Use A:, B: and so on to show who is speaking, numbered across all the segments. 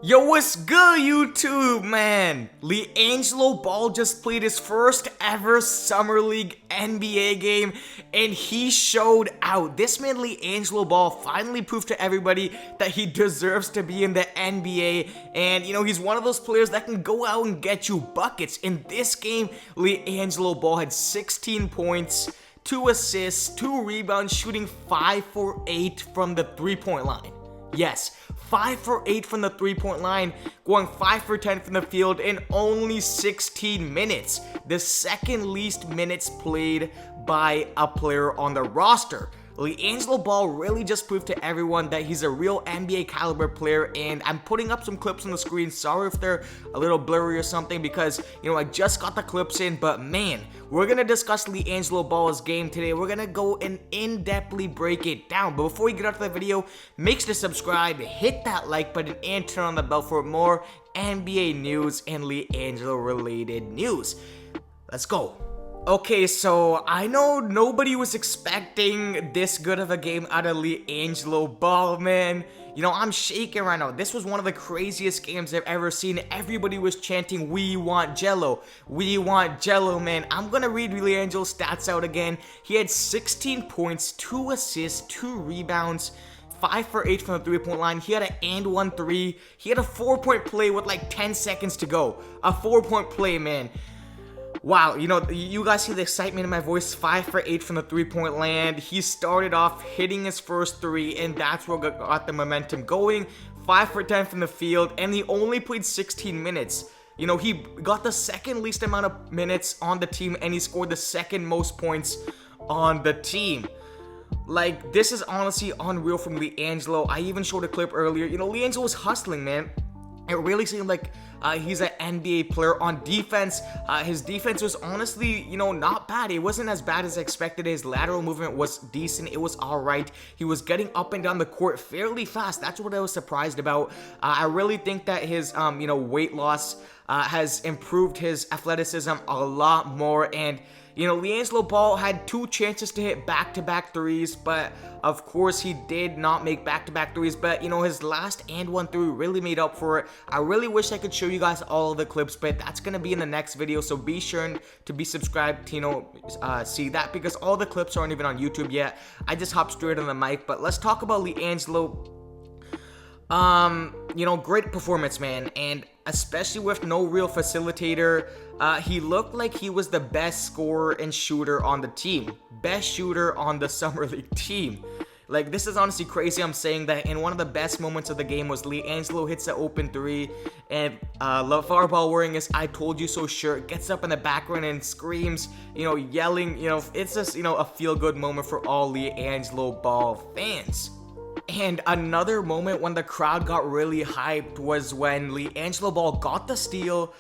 A: Yo, what's good, YouTube, man? LeeAngelo Ball just played his first ever Summer League NBA game, and he showed out. This man, LeeAngelo Ball, finally proved to everybody that he deserves to be in the NBA, and, he's one of those players that can go out and get you buckets. In this game, LeeAngelo Ball had 16 points, 2 assists, 2 rebounds, shooting 5 for 8 from the three-point line. Yes, 5 for 8 from the three-point line, going 5 for 10 from the field in only 16 minutes. The second least minutes played by a player on the roster. LeeAngelo Ball really just proved to everyone that he's a real NBA caliber player, and I'm putting up some clips on the screen. Sorry if they're a little blurry or something because, I just got the clips in, but man, we're going to discuss LeeAngelo Ball's game today. We're going to go and in-depthly break it down. But before we get out to the video, make sure to subscribe, hit that like button, and turn on the bell for more NBA news and LeeAngelo related news. Let's go. Okay, so I know nobody was expecting this good of a game out of LeeAngelo Ball, man. I'm shaking right now. This was one of the craziest games I've ever seen. Everybody was chanting, "We want Gelo. We want Gelo," man. I'm gonna read LeeAngelo's stats out again. He had 16 points, 2 assists, 2 rebounds, 5 for 8 from the three-point line. He had an and 1 3. He had a 4-point play with like 10 seconds to go. A 4-point play, man. Wow, you guys see the excitement in my voice. 5 for 8 from the three-point land. He started off hitting his first 3, and that's what got the momentum going. 5 for 10 from the field, and he only played 16 minutes. He got the second least amount of minutes on the team, and he scored the second most points on the team. Like, this is honestly unreal from LeeAngelo. I even showed a clip earlier. LeeAngelo was hustling, man. It really seemed like he's an NBA player. On defense, his defense was honestly, not bad. It wasn't as bad as I expected. His lateral movement was decent. It was all right. He was getting up and down the court fairly fast. That's what I was surprised about. I really think that his, weight loss has improved his athleticism a lot more. And LeeAngelo Ball had 2 chances to hit back-to-back threes, but of course he did not make back-to-back threes. But his last and 1 3 really made up for it. I really wish I could show you guys all of the clips, but that's gonna be in the next video. So be sure to be subscribed to see that, because all the clips aren't even on YouTube yet. I just hopped straight on the mic. But let's talk about LeeAngelo. Great performance, man, and especially with no real facilitator, he looked like he was the best scorer and shooter on the team. Best shooter on the Summer League team. Like, this is honestly crazy. I'm saying that, and one of the best moments of the game was LeeAngelo hits the open 3, and LeVar Ball, wearing his "I told you so" shirt, gets up in the background and screams, yelling. It's just, a feel-good moment for all LeeAngelo Ball fans. And another moment when the crowd got really hyped was when LeeAngelo Ball got the steal.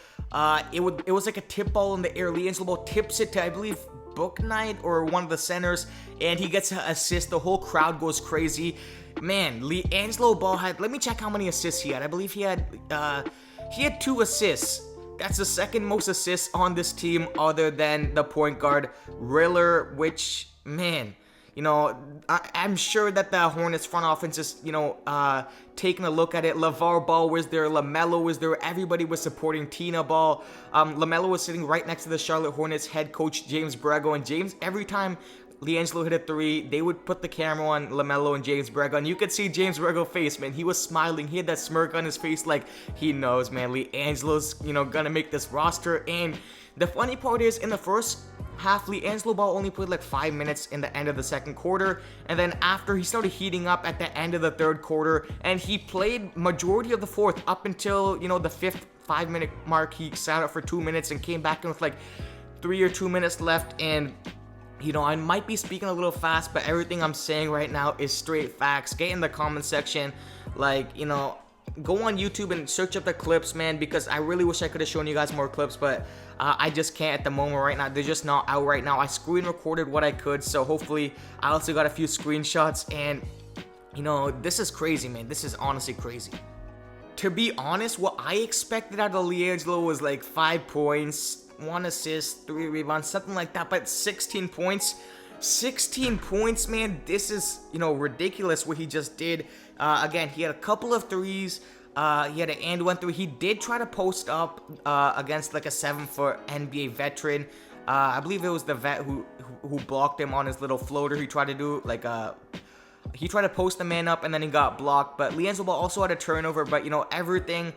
A: It was like a tip ball in the air. LeeAngelo Ball tips it to, I believe, Book Knight or one of the centers, and he gets an assist. The whole crowd goes crazy. Man, LeeAngelo Ball had, let me check how many assists he had. I believe he had 2 assists. That's the second most assists on this team other than the point guard Riller, which, man, I'm sure that the Hornets front offense is, taking a look at it. LeVar Ball was there, Lamelo was there, everybody was supporting Tina Ball. Lamelo was sitting right next to the Charlotte Hornets head coach James Borrego, and every time LeeAngelo hit a 3, they would put the camera on Lamelo and James Borrego, and you could see James Borrego's face, man. He was smiling. He had that smirk on his face, like he knows, man, LeeAngelo's, gonna make this roster. And the funny part is, in the first half, LeeAngelo Ball only played like 5 minutes in the end of the second quarter, and then after, he started heating up at the end of the third quarter, and he played majority of the fourth up until, the 5th 5-minute mark. He sat out for 2 minutes and came back in with like 3 or 2 minutes left. And I might be speaking a little fast, but everything I'm saying right now is straight facts. Get in the comment section, go on YouTube and search up the clips, man, because I really wish I could have shown you guys more clips, but I just can't at the moment right now. They're just not out right now. I screen recorded what I could, so hopefully I also got a few screenshots. And this is crazy, man. This is honestly crazy. To be honest, what I expected out of LeeAngelo was like 5 points, 1 assist, 3 rebounds, something like that. But 16 points, 16 points, man. This is, ridiculous what he just did. Again, he had a couple of threes. He had an and 1-3. He did try to post up against like a 7-foot NBA veteran. I believe it was the vet who blocked him on his little floater. He tried to do like he tried to post the man up and then he got blocked. But LeeAngelo Ball also had a turnover. But you know, everything.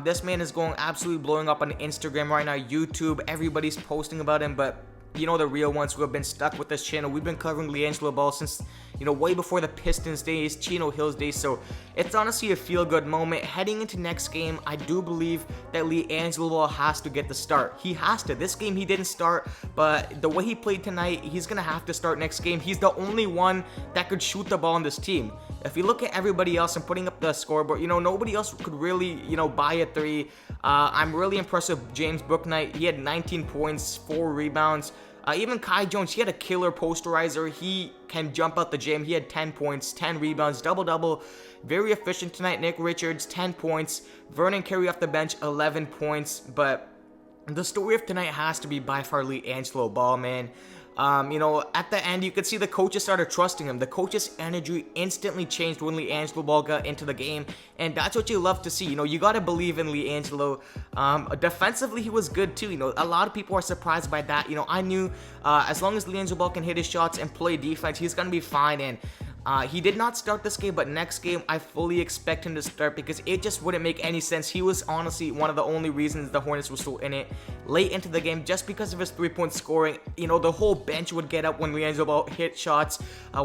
A: This man is going absolutely blowing up on Instagram right now, YouTube. Everybody's posting about him. But you know, the real ones who have been stuck with this channel, we've been covering LeeAngelo Ball since, you know, way before the Pistons days, Chino Hills days. So it's honestly a feel-good moment. Heading into next game, I do believe that LeeAngelo Ball has to get the start. He has to. This game he didn't start, but the way he played tonight, he's gonna have to start next game. He's the only one that could shoot the ball on this team. If you look at everybody else and putting up the scoreboard, you know, nobody else could really, you know, buy a three. I'm really impressed with James Bouknight. He had 19 points, 4 rebounds. Even Kai Jones, he had a killer posterizer. He can jump out the gym. He had 10 points, 10 rebounds, double-double. Very efficient tonight. Nick Richards, 10 points. Vernon Carey off the bench, 11 points. But the story of tonight has to be by far LeeAngelo Ball, man. You know, at the end, you could see the coaches started trusting him. The coaches' energy instantly changed when LeeAngelo Ball got into the game, and that's what you love to see. You know, you got to believe in LeeAngelo. Defensively, he was good too. You know, a lot of people are surprised by that. You know, I knew as long as LeeAngelo Ball can hit his shots and play defense, he's going to be fine, and he did not start this game, but next game, I fully expect him to start because it just wouldn't make any sense. He was honestly one of the only reasons the Hornets were still in it late into the game just because of his three-point scoring. You know, the whole bench would get up when LeeAngelo Ball hit shots.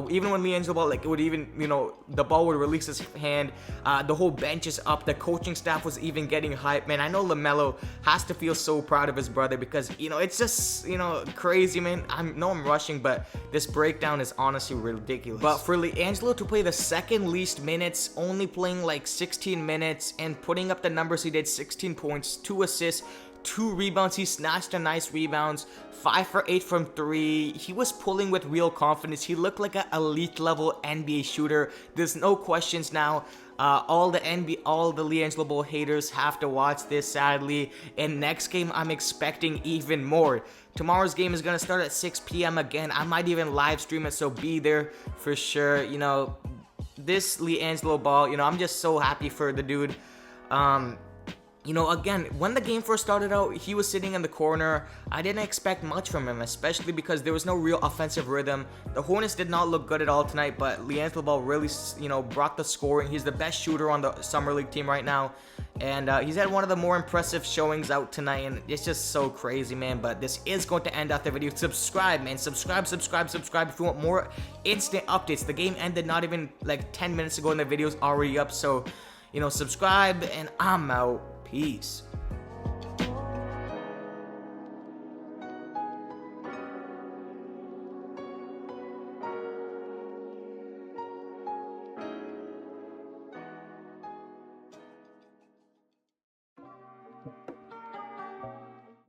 A: Even when LeeAngelo Ball, like, it would even, you know, the ball would release his hand. The whole bench is up. The coaching staff was even getting hype. Man, I know Lamelo has to feel so proud of his brother because, you know, it's just, you know, crazy, man. I'm rushing, but this breakdown is honestly ridiculous. But for LeeAngelo to play the second least minutes, only playing like 16 minutes and putting up the numbers he did, 16 points, 2 assists, 2 rebounds. He snatched a nice rebounds, 5 for 8 from 3. He was pulling with real confidence. He looked like an elite level NBA shooter. There's no questions now. All the LeeAngelo Ball haters have to watch this, sadly. And next game, I'm expecting even more. Tomorrow's game is gonna start at 6 p.m. again. I might even live stream it, so be there for sure. You know, this LeeAngelo Ball, you know, I'm just so happy for the dude. You know, again, when the game first started out, he was sitting in the corner. I didn't expect much from him, especially because there was no real offensive rhythm. The Hornets did not look good at all tonight, but LeeAngelo Ball really, you know, brought the scoring. He's the best shooter on the Summer League team right now. And he's had one of the more impressive showings out tonight, and it's just so crazy, man. But this is going to end out the video. Subscribe, man. Subscribe if you want more instant updates. The game ended not even like 10 minutes ago, and the video's already up. So, you know, subscribe, and I'm out. Peace.